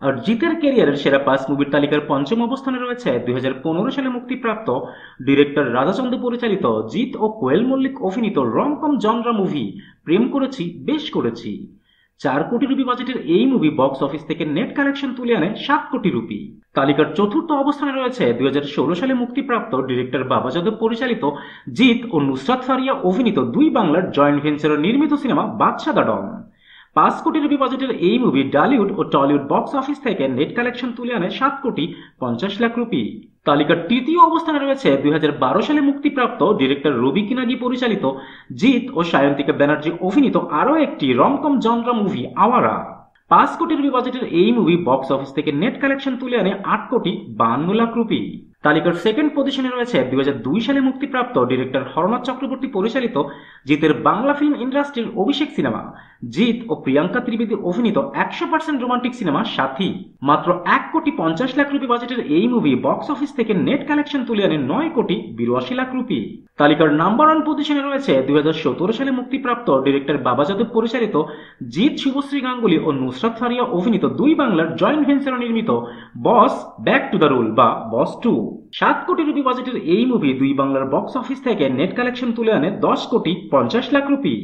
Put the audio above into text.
আর জিতের ক্যারিয়ারের সেরা ৫ মুভির তালিকার পঞ্চম অবস্থানে রয়েছে ২০১৫ সালে মুক্তিপ্রাপ্ত ডিরেক্টর রাধাচন্দ্র পরিচালিত জিৎ ও কোয়েল মল্লিক অভিনীত রমকম জনরা মুভি প্রেম করেছি বেশ করেছি। ৪ কোটি রুপি বাজেটের এই মুভি বক্স অফিস থেকে নেট কালেকশন তুলে আনে ৭ কোটি রুপি। তালিকার চতুর্থ অবস্থানে রয়েছে ২০১৬ সালে মুক্তিপ্রাপ্ত ডিরেক্টর বাবা যাদব পরিচালিত জিৎ ও নুসরাত ফারিয়া অভিনীত দুই বাংলার জয়েন্ট ভেঞ্চারে নির্মিত সিনেমা বাদশা দা ডন। ৫ কোটি রুপি বাজেটের এই মুভি টলিউড ও টলিউড বক্স অফিস থেকে নেট কালেকশন তুলে আনে ৭ কোটি ৫০ লাখ রুপি। তালিকার তৃতীয় অবস্থানে রয়েছে ২০১২ সালে মুক্তিপ্রাপ্ত ডিরেক্টর রবি কিনাগি পরিচালিত জিৎ ও সায়ন্তিকা ব্যানার্জি অভিনীত আরও একটি রমকম জনরা মুভি আওয়ারা। ৫ কোটি রুপি বাজেটের এই মুভি বক্স অফিস থেকে নেট কালেকশন তুলে আনে ৮ কোটি ৫২ লাখ রুপি। তালিকার সেকেন্ড পজিশনে রয়েছে ২০০২ সালে মুক্তিপ্রাপ্ত ডিরেক্টর হরনাথ চক্রবর্তী পরিচালিত জিতের বাংলা ফিল্ম ইন্ডাস্ট্রির অভিষেক সিনেমা জিৎ ও প্রিয়াঙ্কা ত্রিবেদী অভিনীত ১০০% রোমান্টিক সিনেমা সাথী। মাত্র ১ কোটি ৫০ লাখ রুপি বাজেটের এই মুভি বক্স অফিস থেকে নেট কালেকশন তুলে আনে ৯ কোটি ৮২ লাখ রুপি। তালিকার নাম্বার ১ পজিশনে রয়েছে ২০১৭ সালে মুক্তিপ্রাপ্ত ডিরেক্টর বাবা যাদব পরিচালিত জিৎ শুভশ্রী গাঙ্গুলি ও নুসরাত ফারিয়া অভিনীত দুই বাংলার জয়েন্ট ভেঞ্চারে নির্মিত বস ব্যাক টু দ্য রুল বা বস 2। ৭ কোটি রুপি বাজেটের এই মুভি দুই বাংলার বক্স অফিস থেকে নেট কালেকশন তুলে আনে ১০ কোটি ৫০ লাখ রুপি।